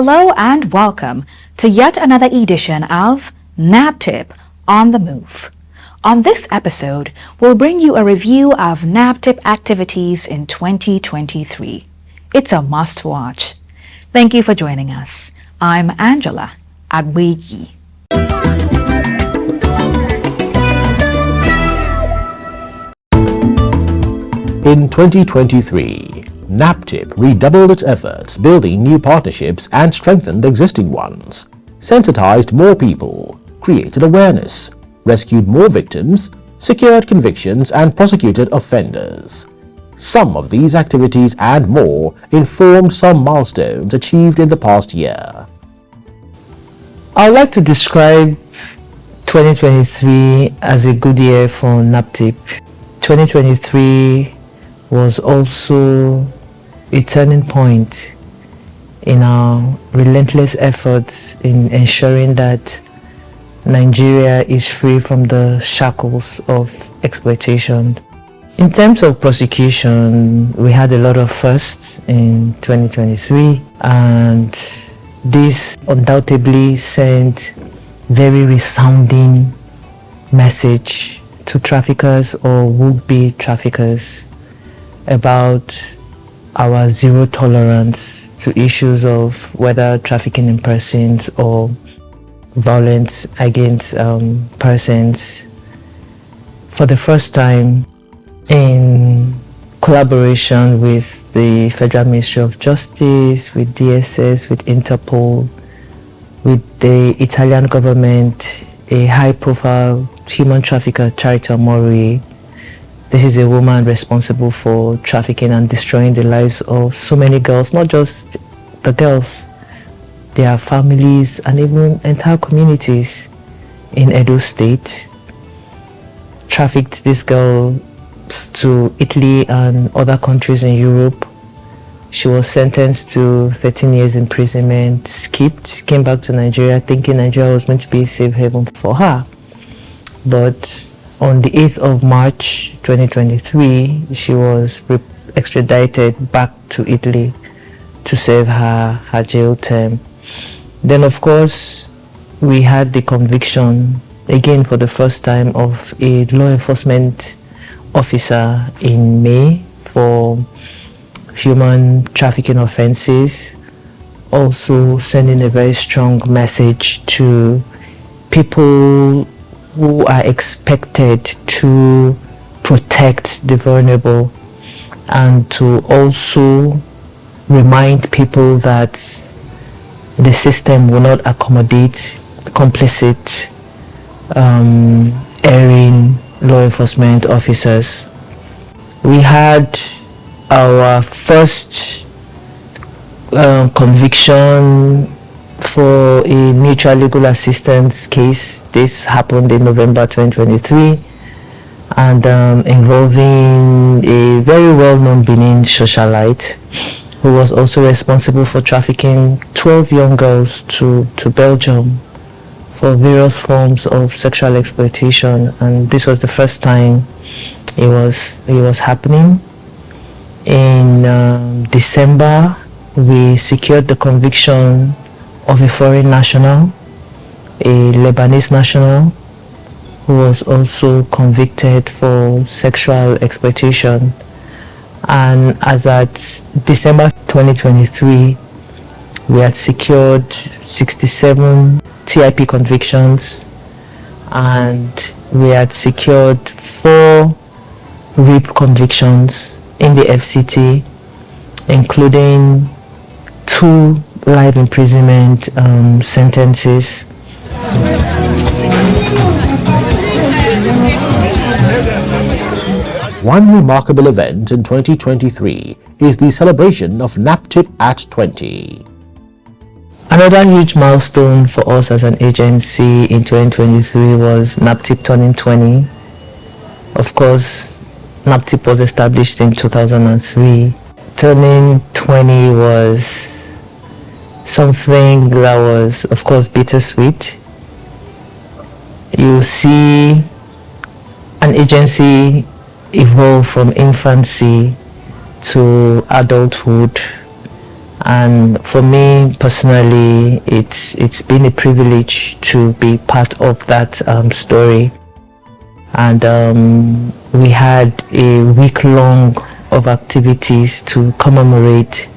Hello and welcome to yet another edition of NAPTIP On The Move. On this episode, we'll bring you a review of NAPTIP activities in 2023. It's a must-watch. Thank you for joining us. I'm Angela Agwegi. In 2023, NAPTIP redoubled its efforts building new partnerships and strengthened existing ones, sensitized more people, created awareness, rescued more victims, secured convictions and prosecuted offenders. Some of these activities and more informed some milestones achieved in the past year. I would like to describe 2023 as a good year for NAPTIP. 2023 was also a turning point in our relentless efforts in ensuring that Nigeria is free from the shackles of exploitation. In terms of prosecution, we had a lot of firsts in 2023, and this undoubtedly sent very resounding message to traffickers or would-be traffickers about our zero tolerance to issues of whether trafficking in persons or violence against persons. For the first time, in collaboration with the Federal Ministry of Justice, with DSS, with Interpol, with the Italian government, a high-profile human trafficker, Charity Omori. This is a woman responsible for trafficking and destroying the lives of so many girls, not just the girls, their families and even entire communities in Edo State. Trafficked this girl to Italy and other countries in Europe. She was sentenced to 13 years imprisonment, skipped, came back to Nigeria thinking Nigeria was meant to be a safe haven for her. But on the 8th of March 2023, she was extradited back to Italy to serve her jail term. Then, of course, we had the conviction, again for the first time, of a law enforcement officer in May for human trafficking offenses, also sending a very strong message to people who are expected to protect the vulnerable and to also remind people that the system will not accommodate complicit erring law enforcement officers. We had our first conviction for a mutual legal assistance case. This happened in November 2023 and involving a very well-known Benin socialite who was also responsible for trafficking 12 young girls to Belgium for various forms of sexual exploitation, and this was the first time it was happening. In December, we secured the conviction of a foreign national, a Lebanese national, who was also convicted for sexual exploitation. And as at December 2023, we had secured 67 TIP convictions, and we had secured 4 rape convictions in the FCT, including 2 life imprisonment sentences. One remarkable event in 2023 is the celebration of NAPTIP at 20. Another huge milestone for us as an agency in 2023 was NAPTIP turning 20. Of course, NAPTIP was established in 2003. Turning 20 was something that was, of course, bittersweet. You see an agency evolve from infancy to adulthood And for me personally, it's been a privilege to be part of that story. And we had a week long of activities to commemorate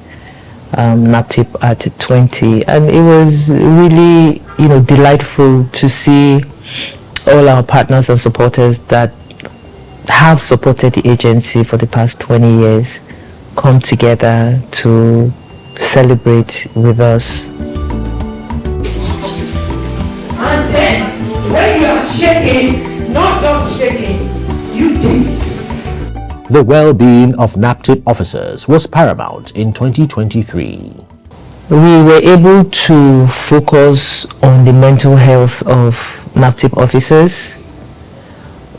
NAPTIP at 20, and it was really, delightful to see all our partners and supporters that have supported the agency for the past 20 years come together to celebrate with us. And then, when you are shaking, not just shaking, you dance. The well-being of NAPTIP officers was paramount in 2023. We were able to focus on the mental health of NAPTIP officers.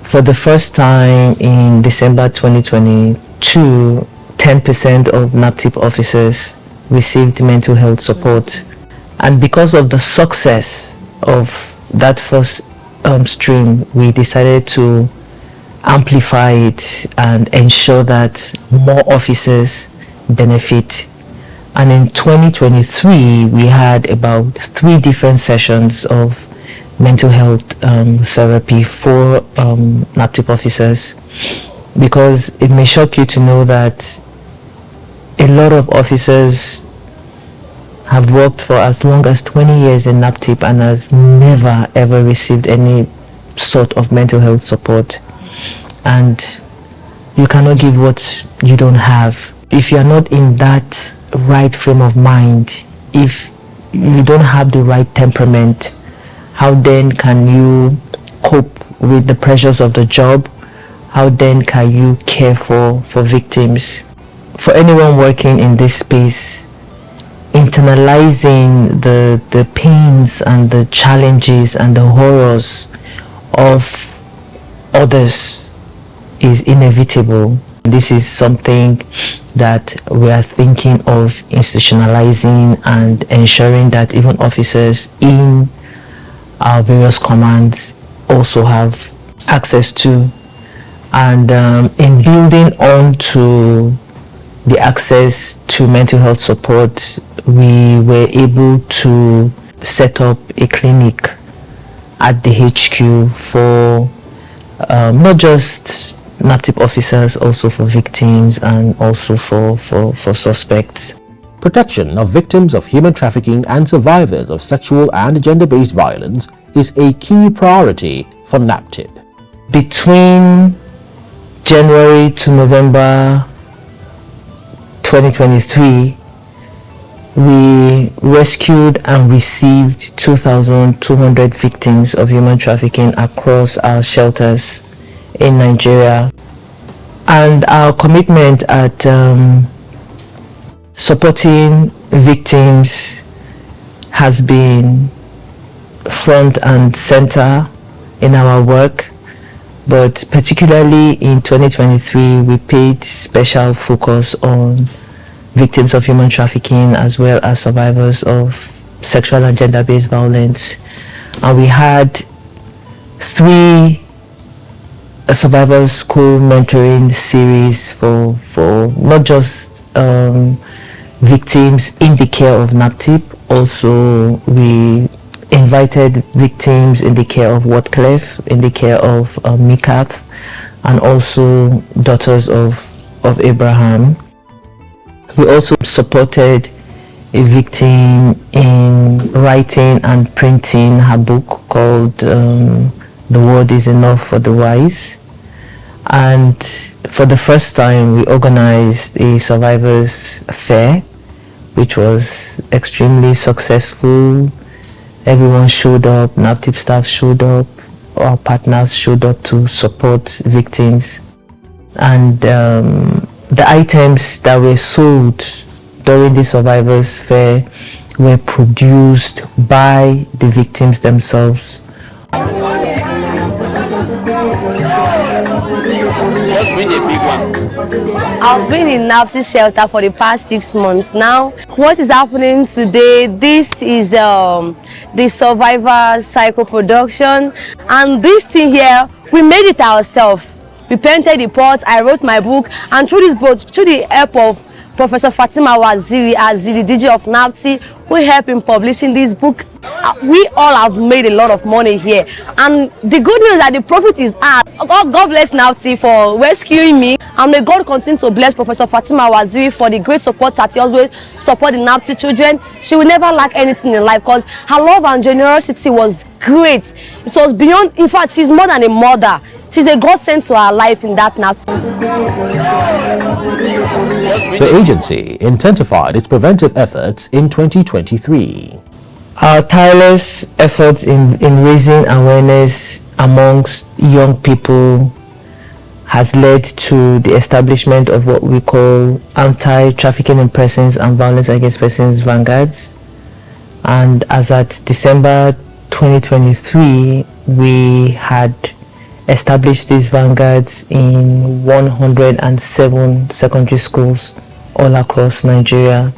For the first time in December 2022, 10% of NAPTIP officers received mental health support. And because of the success of that first stream, we decided to amplify it and ensure that more officers benefit. And in 2023, we had about 3 different sessions of mental health therapy for NAPTIP officers, because it may shock you to know that a lot of officers have worked for as long as 20 years in NAPTIP and has never ever received any sort of mental health support. And you cannot give what you don't have. If you are not in that right frame of mind, if you don't have the right temperament, how then can you cope with the pressures of the job? How then can you care for victims? For anyone working in this space, internalizing the pains and the challenges and the horrors of others is inevitable. This is something that we are thinking of institutionalizing and ensuring that even officers in our various commands also have access to. And in building on to the access to mental health support, we were able to set up a clinic at the HQ for not just NAPTIP officers, also for victims and also for suspects. Protection of victims of human trafficking and survivors of sexual and gender-based violence is a key priority for NAPTIP. Between January to November 2023, we rescued and received 2,200 victims of human trafficking across our shelters in Nigeria. And our commitment at supporting victims has been front and center in our work, but particularly in 2023 we paid special focus on victims of human trafficking as well as survivors of sexual and gender-based violence. And we had 3 survivors school mentoring series for not just victims in the care of NAPTIP. Also, we invited victims in the care of Whatclef, in the care of Mikath, and also daughters of Abraham. We also supported a victim in writing and printing her book called The Word is Enough for the Wise. And for the first time, we organized a survivors fair, which was extremely successful. Everyone showed up, NAPTIP staff showed up, our partners showed up to support victims. And the items that were sold during the survivors fair were produced by the victims themselves. I've been in NAPTIP shelter for the past 6 months now. What is happening today, this is the survivor cycle production, and this thing here, we made it ourselves. We painted the pots, I wrote my book, and through this boat, through the help of Professor Fatima Waziri as the DJ of NAPTIP, who helped in publishing this book. We all have made a lot of money here, and the good news is that the profit is up. God bless NAPTIP for rescuing me, and may God continue to bless Professor Fatima Waziri for the great support that he always support the NAPTIP children. She will never lack anything in life because her love and generosity was great. It was beyond, in fact, she's more than a mother. She's a godsend to our life in that NAPTIP. The agency intensified its preventive efforts in 2023. Our tireless efforts in raising awareness amongst young people has led to the establishment of what we call anti-trafficking in persons and violence against persons vanguards. And as at December 2023, we had established these vanguards in 107 secondary schools all across Nigeria.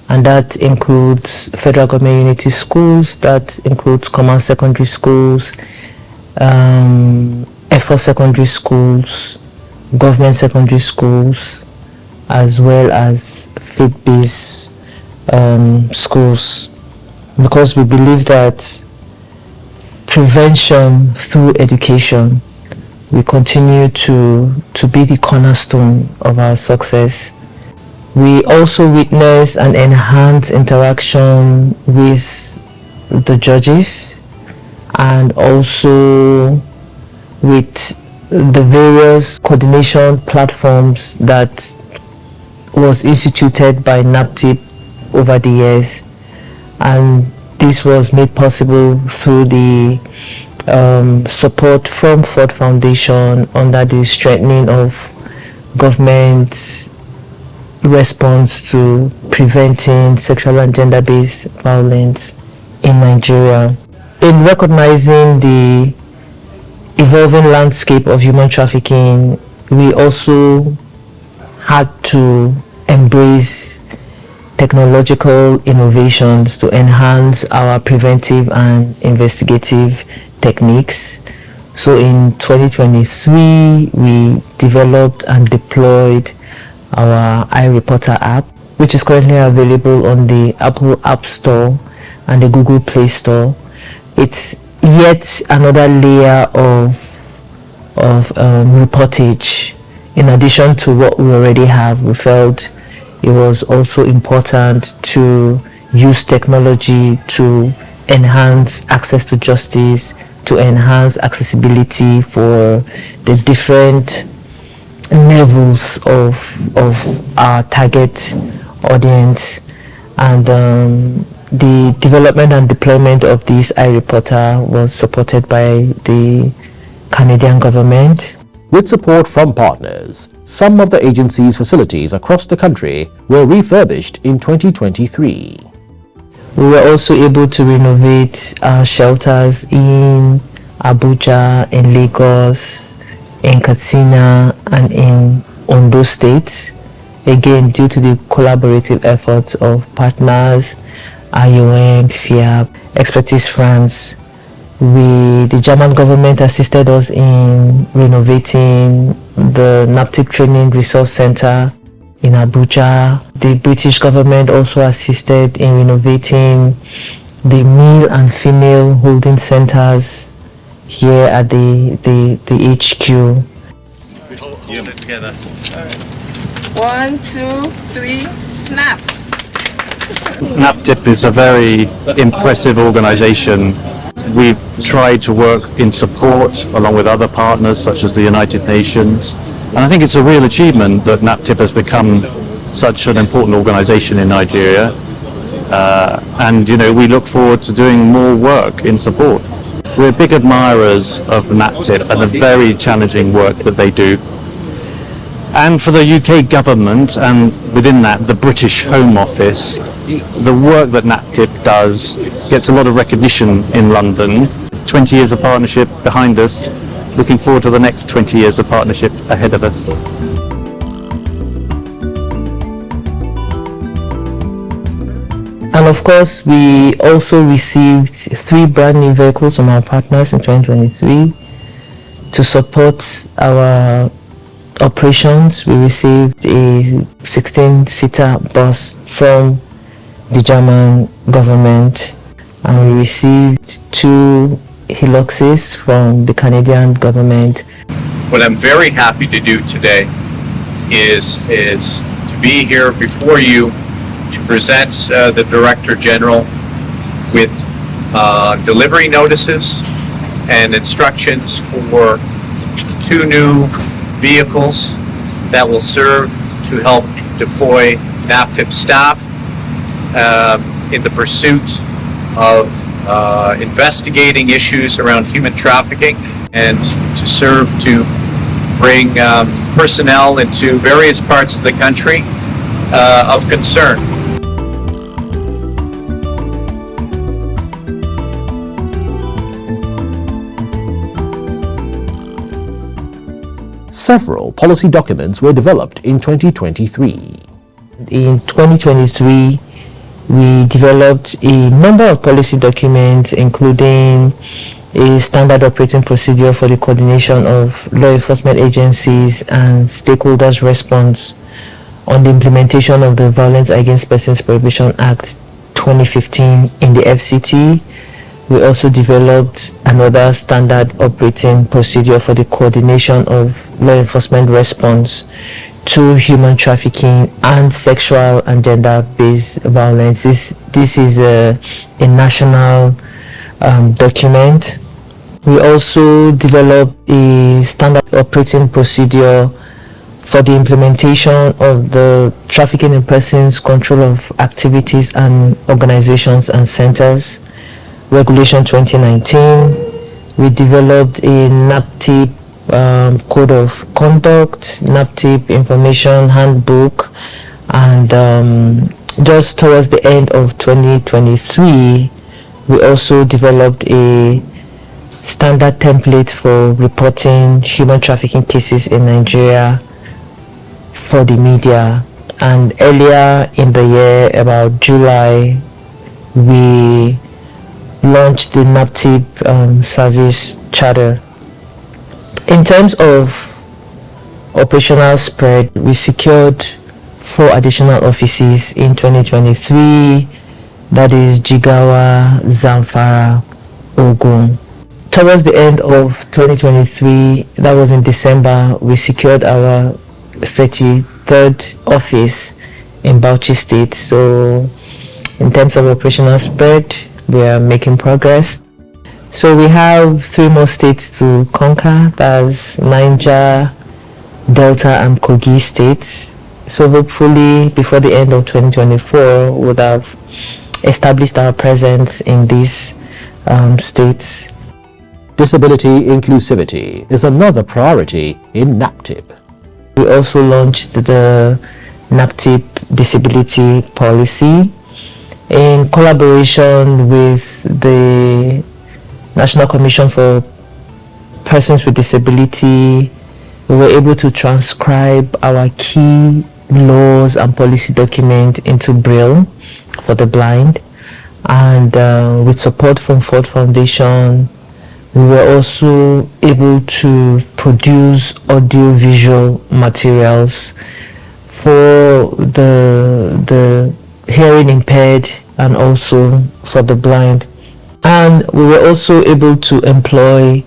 And that includes federal government unity schools, that includes command secondary schools, F4 secondary schools, government secondary schools, as well as faith-based schools. Because we believe that prevention through education will continue to be the cornerstone of our success. We also witness an enhanced interaction with the judges and also with the various coordination platforms that was instituted by NAPTIP over the years, and this was made possible through the support from Ford Foundation under the strengthening of government response to preventing sexual and gender-based violence in Nigeria. In recognizing the evolving landscape of human trafficking, we also had to embrace technological innovations to enhance our preventive and investigative techniques. So in 2023, we developed and deployed our iReporter app, which is currently available on the Apple App Store and the Google Play Store. It's yet another layer of reportage. In addition to what we already have, we felt it was also important to use technology to enhance access to justice, to enhance accessibility for the different levels of our target audience. And the development and deployment of this iReporter was supported by the Canadian government. With support from partners, some of the agency's facilities across the country were refurbished in 2023. We were also able to renovate our shelters in Abuja, in Lagos, in Katsina, and in Ondo State, again due to the collaborative efforts of partners, IOM, FIAB, Expertise France. The German government assisted us in renovating the NAPTIP Training Resource Center in Abuja. The British government also assisted in renovating the male and female holding centers here at the HQ. We hold it together. 1, 2, 3, snap. NAPTIP is a very impressive organization. We've tried to work in support along with other partners such as the United Nations, and I think it's a real achievement that NAPTIP has become such an important organization in Nigeria, and we look forward to doing more work in support. We're big admirers of NAPTIP and the very challenging work that they do. And for the UK government, and within that the British Home Office, the work that NAPTIP does gets a lot of recognition in London. 20 years of partnership behind us, looking forward to the next 20 years of partnership ahead of us. And of course, we also received 3 brand new vehicles from our partners in 2023 to support our operations. We received a 16-seater bus from the German government, and we received 2 Hiluxes from the Canadian government. What I'm very happy to do today is to be here before you to present the Director General with delivery notices and instructions for 2 new vehicles that will serve to help deploy NAPTIP staff in the pursuit of investigating issues around human trafficking and to serve to bring personnel into various parts of the country of concern. Several policy documents were developed in 2023. In 2023, we developed a number of policy documents, including a standard operating procedure for the coordination of law enforcement agencies and stakeholders' response on the implementation of the Violence Against Persons Prohibition Act 2015 in the FCT. We also developed another standard operating procedure for the coordination of law enforcement response to human trafficking and sexual and gender-based violence. This is a national document. We also developed a standard operating procedure for the implementation of the Trafficking in Persons Control of Activities and Organizations and Centers Regulation 2019. We developed a NAPTIP Code of Conduct, NAPTIP Information Handbook, and just towards the end of 2023, we also developed a standard template for reporting human trafficking cases in Nigeria for the media. And earlier in the year, about July, we launched the NAPTIP service charter. In terms of operational spread, we secured 4 additional offices in 2023, that is Jigawa, Zamfara, Ogun. Towards the end of 2023, that was in December, we secured our 33rd office in Bauchi State. So in terms of operational spread, we are making progress. So we have 3 more states to conquer. That's Niger, Delta, and Kogi states. So hopefully before the end of 2024, we would have established our presence in these states. Disability inclusivity is another priority in NAPTIP. We also launched the NAPTIP Disability Policy in collaboration with the National Commission for Persons with Disability. We were able to transcribe our key laws and policy document into Braille for the blind, and with support from Ford Foundation, we were also able to produce audio-visual materials for the hearing impaired and also for the blind. And we were also able to employ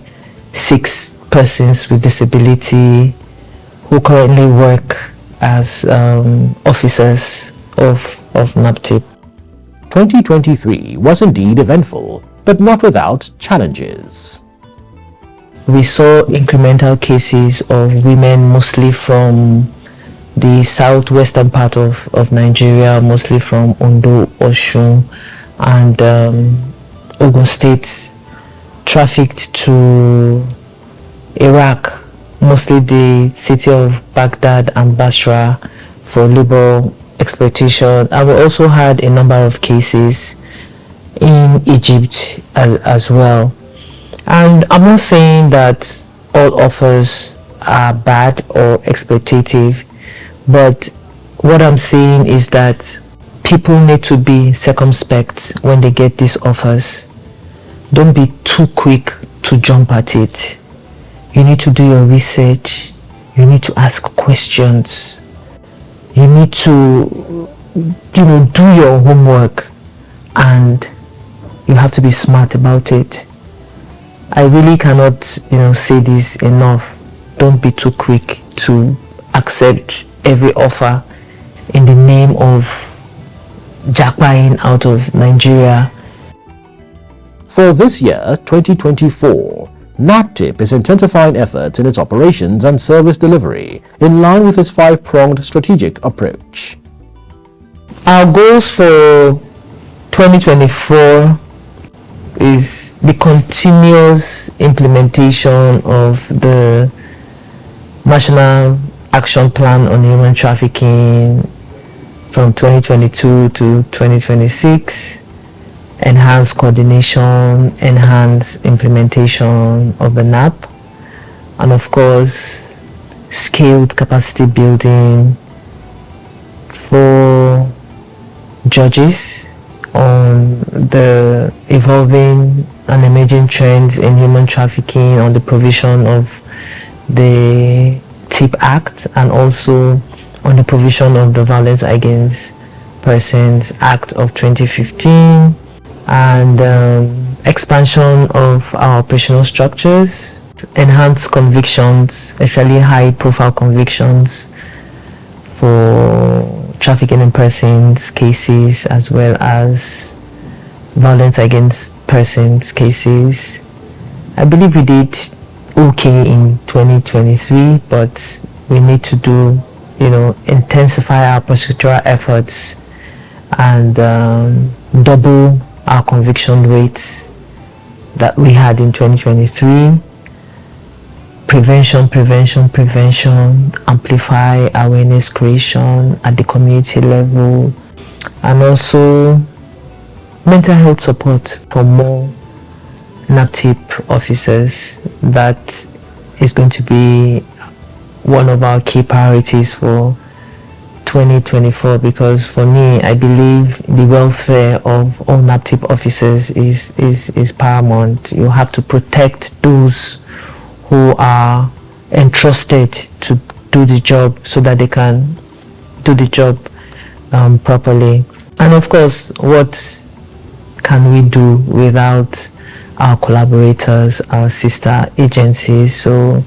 6 persons with disability who currently work as officers of NAPTIP. 2023 was indeed eventful, but not without challenges. We saw incremental cases of women, mostly from the southwestern part of Nigeria, mostly from Ondo, Osun, and Ogun State, trafficked to Iraq, mostly the city of Baghdad and Basra, for labor exploitation. And we also had a number of cases in Egypt as well. And I'm not saying that all offers are bad or exploitative, but what I'm saying is that people need to be circumspect when they get these offers. Don't be too quick to jump at it. You need to do your research. you need to ask questions. You need to, do your homework, and you have to be smart about it. I really cannot, say this enough. Don't be too quick to accept every offer in the name of jackpotting out of Nigeria. For this year, 2024, NAPTIP is intensifying efforts in its operations and service delivery in line with its five-pronged strategic approach. Our goals for 2024 is the continuous implementation of the National Action Plan on Human Trafficking from 2022 to 2026, enhanced coordination, enhanced implementation of the NAP, and of course, scaled capacity building for judges on the evolving and emerging trends in human trafficking, on the provision of the TIP Act, and also on the provision of the Violence Against Persons Act of 2015, and expansion of our operational structures, enhanced convictions, especially high-profile convictions for trafficking in persons cases, as well as violence against persons cases. I believe we did okay in 2023, but we need to do, intensify our prosecutorial efforts and double our conviction rates that we had in 2023. Prevention, amplify awareness creation at the community level, and also mental health support for more NAPTIP officers. That is going to be one of our key priorities for 2024, because for me, I believe the welfare of all NAPTIP officers is paramount. You have to protect those who are entrusted to do the job so that they can do the job properly. And of course, what can we do without our collaborators, our sister agencies? So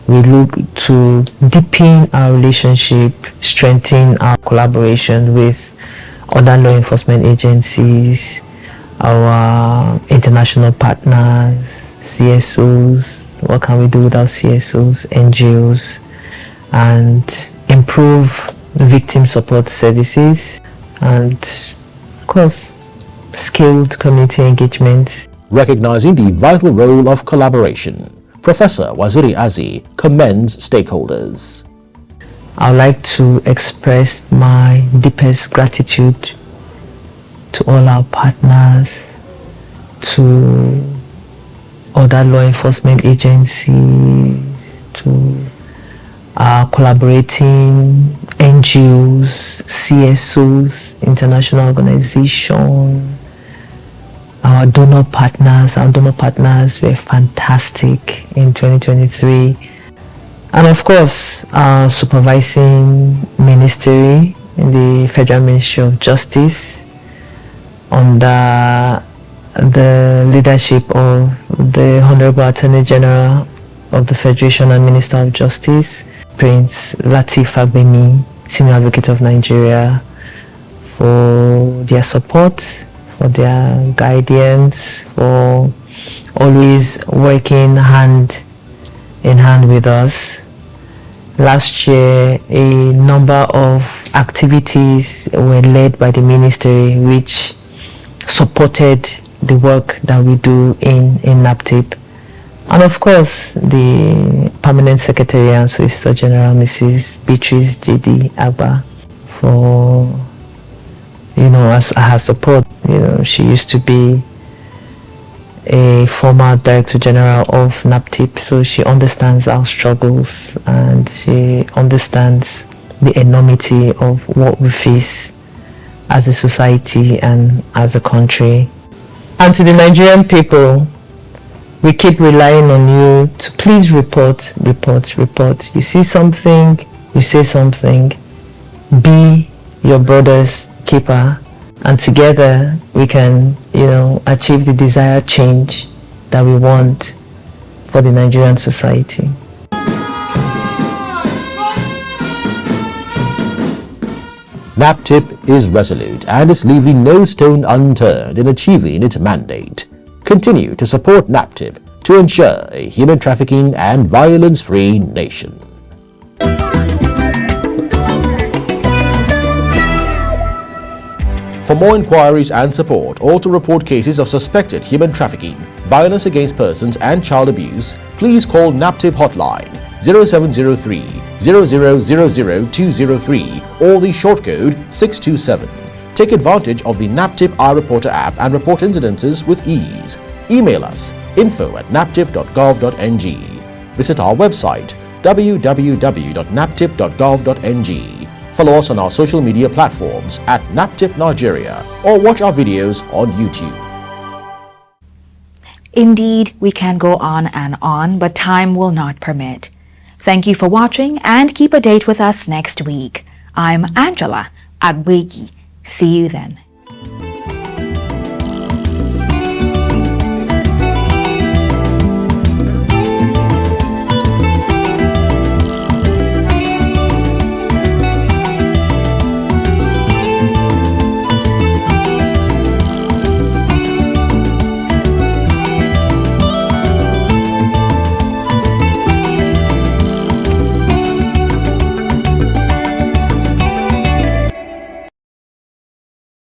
we look to deepen our relationship, strengthen our collaboration with other law enforcement agencies, our international partners, CSOs. What can we do without CSOs, NGOs, and improve victim support services, and of course, skilled community engagement. Recognizing the vital role of collaboration, Professor Waziri Azi commends stakeholders. I would like to express my deepest gratitude to all our partners, to other law enforcement agencies, to our collaborating NGOs, CSOs, international organizations, our donor partners. Our donor partners were fantastic in 2023. And of course, our supervising ministry in the Federal Ministry of Justice, under the leadership of the Honorable Attorney General of the Federation and Minister of Justice, Prince Lateef Fagbemi, Senior Advocate of Nigeria, for their support, for their guidance, for always working hand in hand with us. Last year, a number of activities were led by the ministry which supported the work that we do in NAPTIP. And of course, the Permanent Secretary and Solicitor General, Mrs. Beatrice J.D. Agba, for, as her support. She used to be a former Director General of NAPTIP, so she understands our struggles and she understands the enormity of what we face as a society and as a country. And to the Nigerian people, we keep relying on you to please report. You see something, you say something. Be your brother's keeper, and together we can, achieve the desired change that we want for the Nigerian society. NAPTIP is resolute and is leaving no stone unturned in achieving its mandate. Continue to support NAPTIP to ensure a human trafficking and violence-free nation. For more inquiries and support, or to report cases of suspected human trafficking, violence against persons and child abuse, please call NAPTIP hotline 0703 0000203 or the short code 627. Take advantage of the NAPTIP iReporter app and report incidences with ease. Email us info@naptip.gov.ng. Visit our website www.naptip.gov.ng. Follow us on our social media platforms at NAPTIP Nigeria or watch our videos on YouTube. Indeed, we can go on and on, but time will not permit. Thank you for watching and keep a date with us next week. I'm Angela at Wiki. See you then.